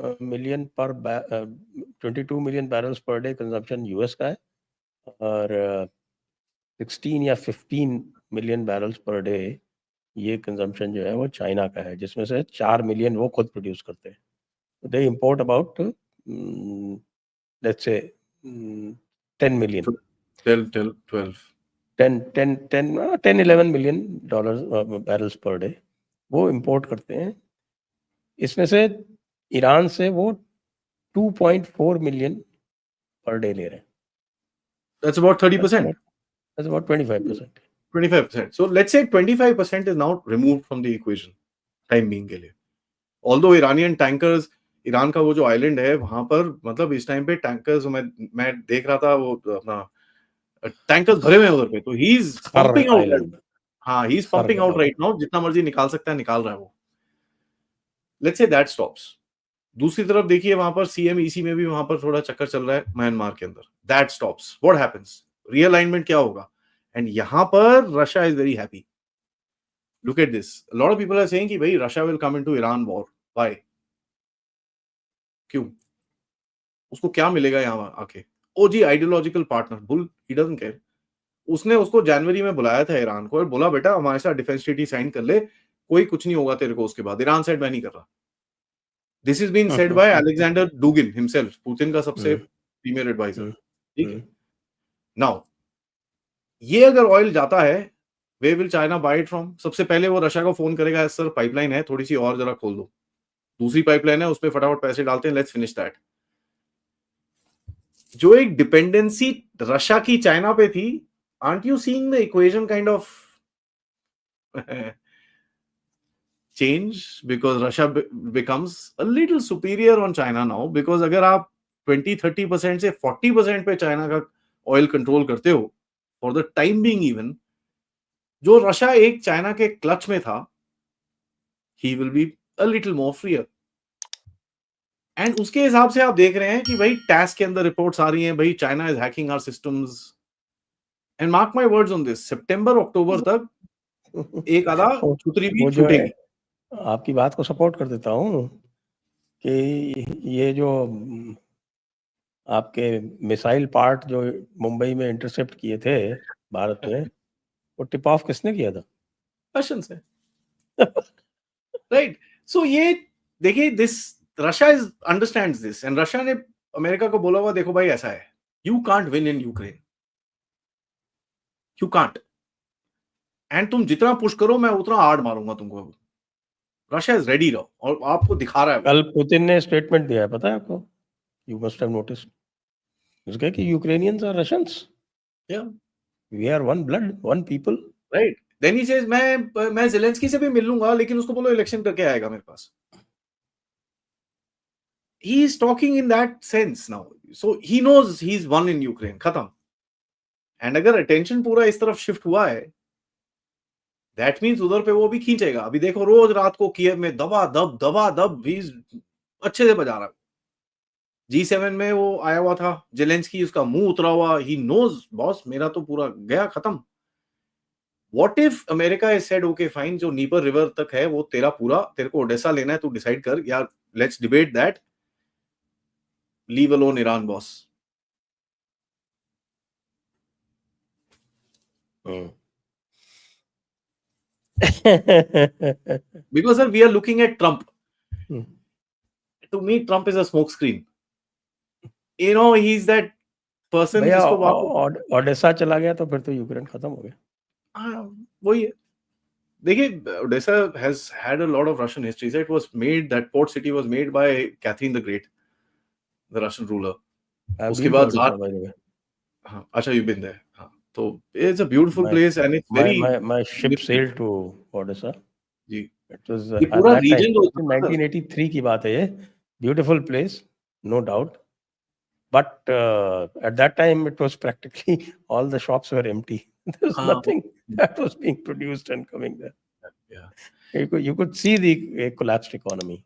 Million पर 22 million barrels per day consumption US का है और 16 या 15 मिलियन बैरल्स पर डे ये कंजम्पशन जो है वो चाइना का है, जिसमें से 4 मिलियन वो खुद प्रोड्यूस करते हैं. दे import about let's say 10 million 11 million barrels per day वो इंपोर्ट करते हैं. इसमें से ईरान से वो 2.4 मिलियन पर डे ले रहे हैं. That's about 30%. That's about 25%. 25%. So let's say 25% is now removed from the equation time being के लिए. Although Iranian tankers, ईरान का वो जो आइलैंड है वहां पर मतलब इस टाइम पे टैंकर्स मैं देख रहा था वो अपना टैंकर्स भरे हुए हैं उधर पे, तो ही इज पंपिंग आउट. हाँ, he is pumping out right now. जितना मर्जी निकाल सकता है निकाल रहा है वो. Let's say that stops. दूसरी तरफ देखिए वहां पर CMEC में भी वहां पर थोड़ा चक्कर चल रहा है म्यांमार के अंदर. That stops, what happens? Realignment क्या होगा? एंड यहां पर Russia is very happy. Look at this. A lot of people are saying कि भाई Russia will come into Iran war. Why? क्यों? उसको क्या मिलेगा यहां आके? ओ जी, ideological partner. Bull, he doesn't care. उसने उसको जनवरी में बुलाया था ईरान को और बोला बेटा हमारे साथ डिफेंस ट्रीटी साइन कर ले, कोई कुछ नहीं होगा तेरे को उसके बाद. ईरान साइड मैं नहीं कर रहा. This is been said by Alexander Dugin himself, Putin का सबसे प्रीमियर एडवाइजर. ठीक है. नाउ ये अगर ऑयल जाता है, where will China buy it from? सबसे पहले वो रशिया को फोन करेगा, सर पाइपलाइन है थोड़ी सी और जरा खोल दो. दूसरी पाइपलाइन है उस पर फटाफट पैसे डालते हैं, लेट्स फिनिश दैट. जो एक डिपेंडेंसी रशिया की चाइना पे थी, aren't you seeing the equation kind of change because Russia becomes a little superior on China now? Because अगर आप 20-30% से 40% पे चाइना का ऑयल कंट्रोल करते हो for the time being, even जो रशिया एक चाइना के क्लच में था, he will be a little more freer. And उसके हिसाब से आप देख रहे हैं कि भाई टैस के अंदर रिपोर्ट्स आ रही हैं, भाई China is hacking our systems. And mark my words on this, सितंबर अक्टूबर तक एक आधा छुतरी भी छूटेगी. आपकी बात को सपोर्ट कर देता हूं कि ये जो आपके मिसाइल पार्ट जो मुंबई में इंटरसेप्ट किए थे भारत में, वो टिप ऑफ किसने किया था? रशियन से. राइट. सो ये देखिए, this Russia is understands this. And Russia ने अमेरिका को बोला हुआ, देखो भाई ऐसा है, you can't win in Ukraine, you can't. And तुम जितना पुश करो मैं उतना हार्ड मारूंगा तुमको. रशिया इज रेडी रहो, और आपको दिखा रहा है. कल पुतिन ने स्टेटमेंट दिया है, पता है आपको? You must have noticed. उसके कि यूक्रेनियंस आर रशियंस. या we are one blood, one people. Right. Then he says मैं ज़ेलेंस्की से भी मिल लूंगा, लेकिन उसको बोलो इलेक्शन करके आएगा मेरे पास. He is talking in that sense now. So he knows he's won in Ukraine. खत्म. एंड अगर अटेंशन पूरा इस तरफ शिफ्ट हुआ है, दैट मीन्स उधर पे वो भी खींचेगा. अभी देखो रोज रात को कीव में दबा दब भी अच्छे से बजा रहा है. G7 में वो आया हुआ था जेलेंस्की, उसका मुंह उतरा हुआ. ही नोज बॉस मेरा तो पूरा गया खत्म. What if America is said okay fine, जो नीपर रिवर तक है वो तेरा पूरा, तेरे को ओडेसा लेना है, तू डिसाइड कर यार, let's debate that, leave alone Iran boss. Because sir, we are looking at Trump. To me, Trump is a smokescreen. You know, he's that person जिसको ओडेसा चला गया तो फिर तो यूक्रेन खत्म हो गया. हाँ, वही है. देखिए, Odessa has had a lot of Russian history. It was made, that port city was made by Catherine the Great, the Russian ruler. उसके बाद हाँ, अच्छा, you've been there. हाँ, तो it's a beautiful place and it's very. My ship sailed to Odessa. Ji. It was ये पूरा region 1983 की बात है ये. Beautiful place, no doubt. But at that time it was practically all the shops were empty. There was nothing that was being produced and coming there. Yeah. You could see the collapsed economy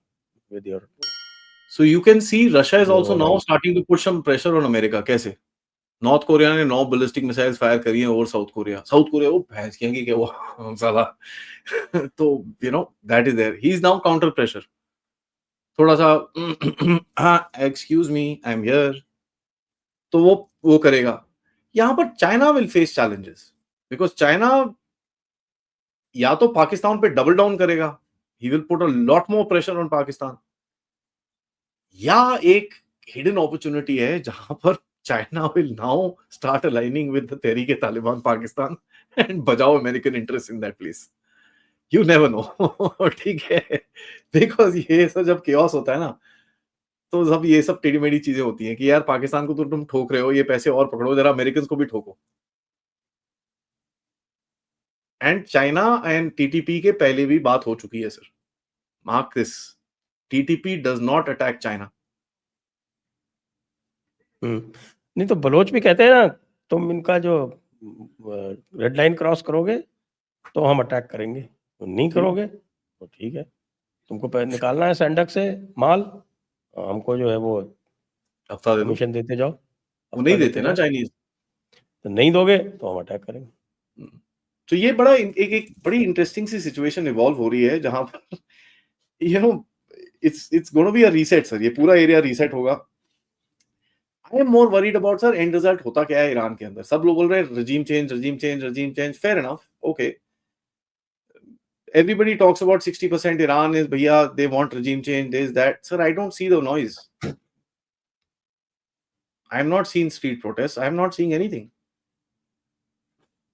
with your. So you can see Russia is also now starting to put some pressure on America. कैसे? North Korea ने 9 ballistic missiles fire करी हैं over south Korea वो भैंस की क्या वो साला. तो you know that is there. He is now counter pressure. थोड़ा सा हाँ excuse me I am here, तो वो करेगा। यहाँ पर China will face challenges because China या तो पाकिस्तान पे डबल डाउन करेगा, he will put a lot more pressure on Pakistan, या एक हिडन अपॉर्चुनिटी है जहां पर China will now start aligning with the Tehrik-e-Taliban Pakistan and बजाओ American interest in that place. You never know ठीक है, बिकॉज ये सब जब केओस होता है ना, तो सब ये सब टेढ़ी मेढ़ी चीजें होती हैं कि यार पाकिस्तान को तो तुम ठोक रहे हो, ये पैसे और पकड़ो, जरा अमेरिकन को भी ठोको। एंड चाइना एंड टीटीपी के पहले भी बात हो चुकी है sir, mark this, TTP does not attack China. नहीं तो बलोच भी कहते हैं ना, तुम इनका जो रेड लाइन क्रॉस करोगे तो हम अटैक करेंगे, तो नहीं करोगे तो ठीक है, तुमको निकालना है सैंडक से माल, हमको जो है वो हफ्ता दे दो, कमीशन देते जाओ। वो नहीं देते ना चाइनीज, तो नहीं दोगे तो हम अटैक करेंगे। तो ये बड़ा एक बड़ी इंटरेस्टिंग सी सिचुएशन इवॉल्व हो रही है जहां पर you know it's gonna be a reset sir, ये पूरा एरिया रीसेट होगा। I am more worried about sir and result होता क्या है ईरान के अंदर। सब लोग बोल रहे हैं regime change, fair enough, okay, everybody talks about 60% Iran is bhaiya they want regime change, this that, sir I don't see the noise, I am not seeing street protests, I am not seeing anything,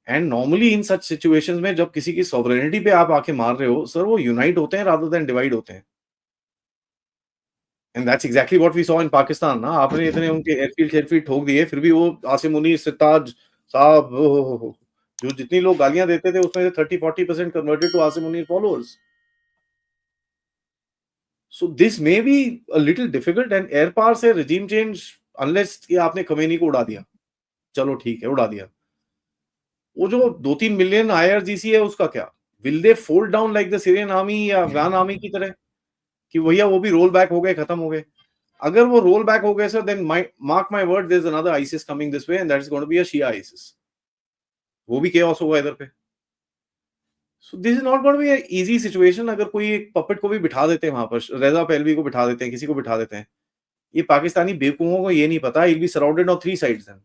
and normally in such situations में जब किसी की sovereignty पे आप आके मार रहे हो सर, वो unite होते हैं rather than divide होते हैं, and that's exactly what we saw in Pakistan ना। आपने इतने उनके एयरफील्ड ठोक दिए, फिर भी वो आसिम मुनीर, सिताज साहब, जो जितनी लोग गालियां देते थे उसमें से 30-40% converted to Asim Munir followers. So this may be a little difficult, and air power से regime change unless कि आपने खमेनी को उड़ा दिया, चलो ठीक है उड़ा दिया, वो जो 2-3 मिलियन IRGC है उसका क्या? Will they fold down like the Syrian army या अफगान आर्मी की तरह कि भैया वो भी रोल बैक हो गए, खत्म हो गए? अगर वो रोल बैक हो गए sir, then mark my word, there's another ISIS coming this way and that is going to be a Shia ISIS, वो भी chaos होगा इधर पे। So this is not going to be an easy situation। अगर कोई एक puppet को भी बिठा देते हैं वहां पर, रेजा पहलवी को बिठा देते हैं, किसी को बिठा देते हैं, ये पाकिस्तानी बेवकूफों को ये नहीं पता, he'll be surrounded on 3 sides then।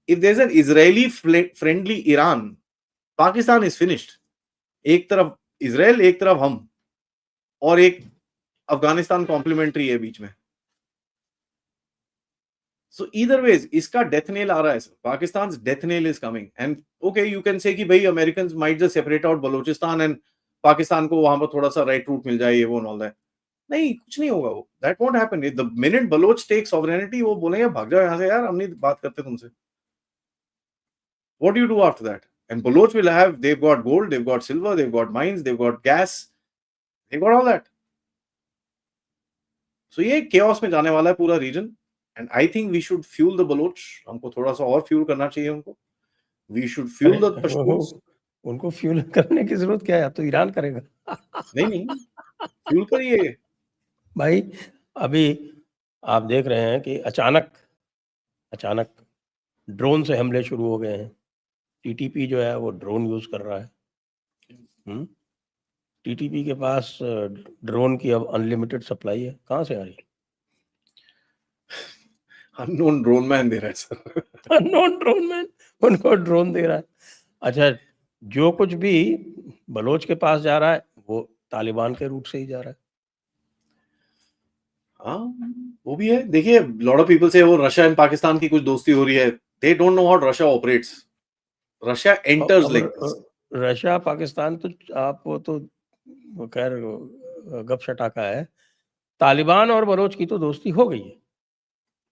If there's an Israeli friendly Iran, Pakistan is finished। एक तरफ इजराइल, एक तरफ हम, और एक अफगानिस्तान कॉम्प्लीमेंट्री है बीच में। So either ways इसका डेथ नेल आ रहा है sir, Pakistan death nail is coming, and okay you can say कि भाई American might just separate out Balochistan and Pakistan को वहां पर थोड़ा सा राइट रूट मिल जाए, ये वो ऑल दैट। नहीं, कुछ नहीं होगा वो, that won't happen. The minute Baloch take sovereignty, वो बोलेंगे भाग जाओ यहाँ से यार, हम नहीं बात करते तुमसे। What do you do after that? And Baloch will have, they've got gold, they've got silver, they've got mines, they've got gas, they've got all that. So ये chaos में जाने वाला है पूरा region, and I think we should fuel the Baloch। हमको थोड़ा सा और fuel करना चाहिए उनको। We should fuel the Pashtuns। उनको fuel करने की जरूरत क्या है, तो ईरान करेगा। नहीं fuel करिए भाई। अभी आप देख रहे हैं कि अचानक ड्रोन से हमले शुरू हो गए हैं। टीटीपी जो है वो ड्रोन यूज कर रहा है। टीटीपी के पास ड्रोन की अब अनलिमिटेड सप्लाई है। कहाँ से आ रही है? अननोन ड्रोन मैन दे रहा है सर। अननोन ड्रोन मैन उनको ड्रोन दे रहा है। अच्छा, जो कुछ भी बलोच के पास जा रहा है वो तालिबान के रूट से ही जा रहा है। हाँ, वो भी है। देखिए, लॉट ऑफ पीपल से वो रशिया एंड पाकिस्तान की कुछ दोस्ती हो रही है। They don't know how Russia operates. Russia enters like this. Russia Pakistan तो आप वो तो खैर गपशटाका है। तालिबान और बलोच की तो दोस्ती हो गई है।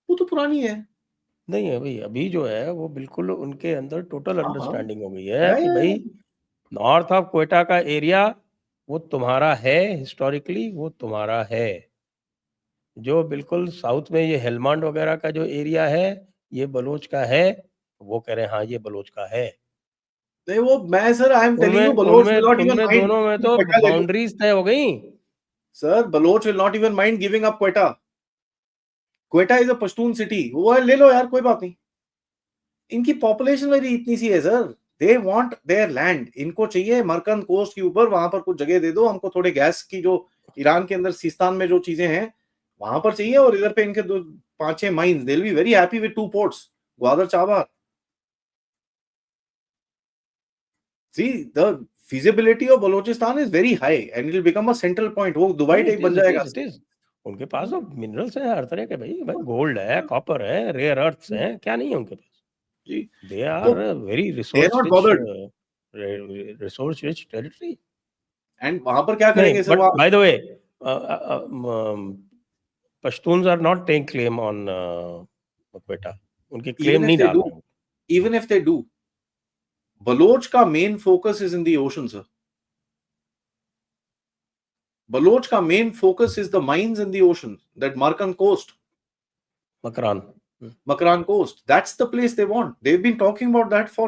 वो तो पुरानी है। नहीं है भाई, अभी जो है वो बिल्कुल उनके अंदर टोटल अंडरस्टैंडिंग हो गई है कि भाई नॉर्थ ऑफ क्वेटा का एरिया वो तुम्हारा है, हिस्टोरिकली वो तुम्हारा है। जो बिल्कुल साउथ में ये हेलमांड वगैरह का जो एरिया है ये बलोच का है। वो कह रहे हैं हाँ ये बलोच का है। नहीं, वो मैं sir I am telling you, Baloch will not even mind. दोनों में तो बाउंड्रीज तय हो गई sir. Baloch will not even mind giving up Quetta. Quetta is a Pashtun city, वो ले लो यार, कोई बात नहीं। इनकी पॉपुलेशन मेरी इतनी सी है sir, they want there land. इनको चाहिए मरकंद कोस्ट के ऊपर, वहां पर कुछ जगह दे दो हमको, थोड़े गैस की जो ईरान के अंदर सिस्तान में जो चीजें हैं वहां पर चाहिए, और इधर पे इनके 5-6 mines, they will be very happy with 2 ports, Gwadar Chabahar. See, the feasibility of Balochistan is very high and it will become a central point. वो दुबई टाइप बन जाएगा। इट इज उनके पास तो मिनरल्स हैं हर तरह के भाई गोल्ड है, कॉपर है, रेयर अर्थ्स हैं, क्या नहीं है उनके पास जी, they are very resource rich territory. And वहां पर क्या करेंगे sir? But by the way Pashtuns are not taking claim on Quetta, उनके क्लेम नहीं डाल रहे हैं। Even if they do, Baloch का main focus is in the ocean sir. Baloch का main focus is the mines in the ocean, that Makran coast, Makran coast. That's the place they want. They've been talking about that for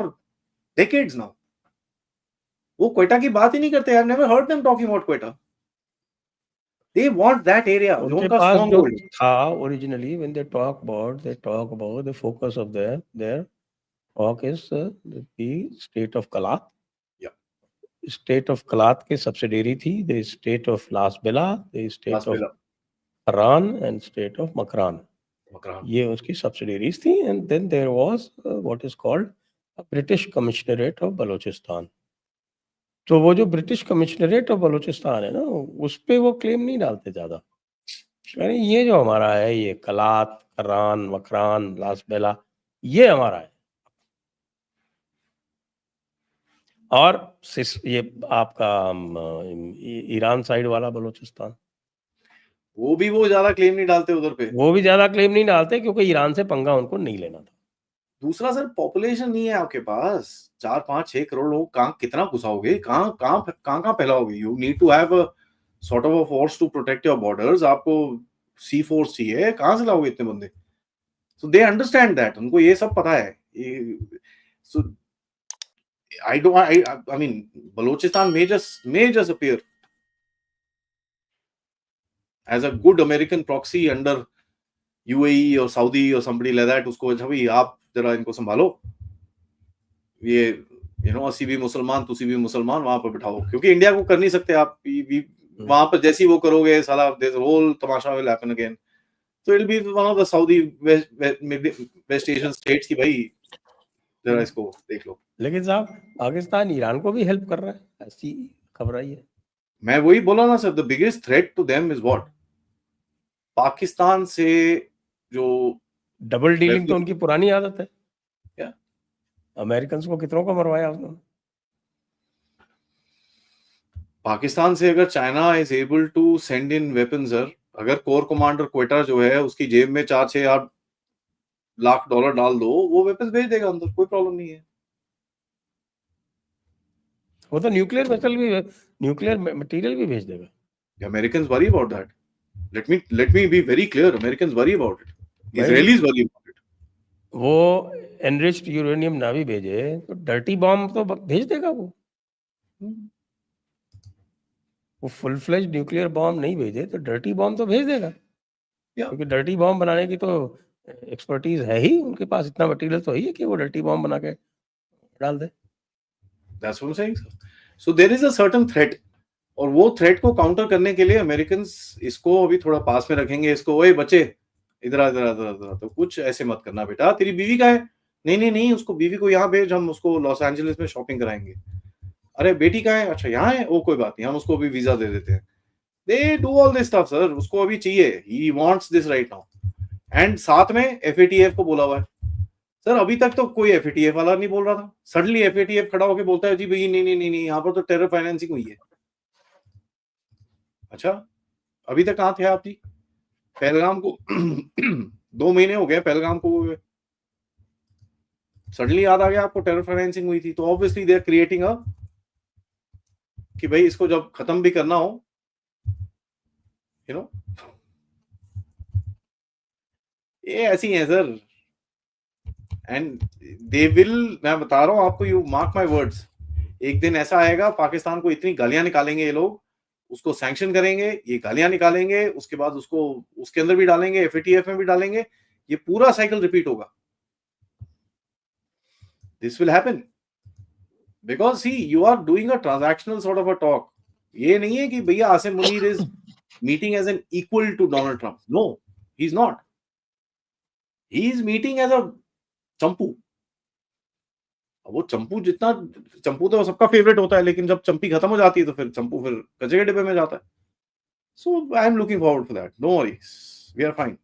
decades now. वो क्वेटा की बात ही नहीं करते। I've never heard them talking about Quetta. They want that area. उनके पास जो था originally, when they talk about the focus of their talk is the state of Kalat. Yeah. State of Kalat के subsidiary थी the state of Las Bela, the state of Haran and state of Makran. ये उसकी subsidiaries थी, and then there was what is called a British Commissionerate of Balochistan. तो वो जो British commissionerate of Balochistan है ना, उस पे वो क्लेम नहीं डालते ज्यादा। अरे ये जो हमारा है, ये कलात, करान, मकरान, लास बेला, ये हमारा है। और ये आपका ईरान साइड वाला बलूचिस्तान, वो ज्यादा क्लेम नहीं डालते उधर पे। वो भी ज्यादा क्लेम नहीं डालते क्योंकि ईरान से पंगा उनको नहीं लेना था। दूसरा सर, पॉपुलेशन नहीं है आपके पास। 4-5-6 करोड़ लोग कहाँ कितना घुसाओगे, कहाँ फैलाओगे? You need to have sort of a force to protect your borders. आपको सी फोर्स चाहिए, कहाँ से लाओगे इतने बंदे? सो दे अंडरस्टैंड दैट, उनको ये सब पता है। सो I mean, Balochistan may just appear as a good American proxy under UAE or Saudi or somebody like that. उसको अच्छा भाई आप जरा इनको संभालो, ये 80 भी मुसलमान, तुसी भी मुसलमान, वहां पर बिठाओ, क्योंकि इंडिया को कर नहीं सकते आप। वहां पर जैसी वो करोगे साला, this whole Tamasha will happen again. So it'll be one of the Saudi West Asian states की भाई जरा इसको देख लो। लेकिन साहब पाकिस्तान ईरान को भी हेल्प कर रहा है, ऐसी खबर आई है। मैं वही बोला ना sir, the biggest threat to them is what? Pakistan से जो डबल डीलिंग तो उनकी पुरानी आदत है। क्या अमेरिकन को कितनों को मरवाया उन्होंने। पाकिस्तान से अगर China is able to send in weapons sir, अगर कोर कमांडर क्वेटा जो है उसकी जेब में 4-6 लाख डॉलर डाल दो, वो वेपन्स भेज देगा अंदर, कोई प्रॉब्लम नहीं है। वो तो न्यूक्लियर मटेरियल भी भेज देगा। Americans worry about that. Let me be very clear, Americans worry about it, Israelis worry about it. वो एनरिच्ड यूरेनियम ना भी भेजे तो डर्टी बॉम्ब तो भेज देगा वो फुल फ्लेज न्यूक्लियर बॉम्ब नहीं भेजे तो डर्टी बॉम्ब तो भेज देगा, क्योंकि डर्टी बॉम्ब बनाने की तो एक्सपर्टीज है ही उनके पास, इतना मटेरियल तो है कि वो डर्टी बॉम्ब बना के डाल दे। That's what I'm saying. So there is a certain threat, और वो थ्रेट को काउंटर करने के लिए अमेरिकन्स इसको अभी थोड़ा पास में रखेंगे। इसको, ओए बच्चे इधर तो कुछ ऐसे मत करना बेटा, तेरी बीवी का है, नहीं उसको, बीवी को यहाँ भेज, हम उसको लॉस एंजलिस में शॉपिंग कराएंगे। अरे बेटी का है, अच्छा यहाँ है, वो कोई बात नहीं, हम उसको अभी वीजा दे देते हैं। They do all this stuff sir, उसको अभी चाहिए, he wants this right now. And साथ में FATF को बोला हुआ है सर। अभी तक तो कोई FATF वाला नहीं बोल रहा था, सडनली FATF खड़ा होकर बोलता है जी भाई नहीं, यहाँ पर तो टेरर फाइनेंसिंग हुई है। अच्छा, अभी तक कहाँ थे आप जी? पहलगाम को 2 महीने हो गए पहलगाम को, सडनली याद आ गया आपको टेरर फाइनेंसिंग हुई थी। तो obviously they are creating a कि भाई इसको जब खत्म भी करना हो, ये ऐसी है सर। एंड दे विल, मैं बता रहा हूं आपको, यू मार्क माय वर्ड्स, एक दिन ऐसा आएगा पाकिस्तान को इतनी गालियां निकालेंगे ये लोग, उसको सैंक्शन करेंगे, ये गालियां निकालेंगे, उसके बाद उसको उसके अंदर भी डालेंगे, FATF में भी डालेंगे, ये पूरा साइकिल रिपीट होगा। This will happen because see you are doing a transactional sort of a talk. ये नहीं है कि भैया Asim Munir is meeting as an equal to Donald Trump. No, he's not. He is meeting as a चंपू. वो चंपू जितना चंपू तो सबका फेवरेट होता है, लेकिन जब चंपी खत्म हो जाती है तो फिर चंपू फिर कचरे के डिब्बे में जाता है. So I am looking forward for that. No worries, we are fine.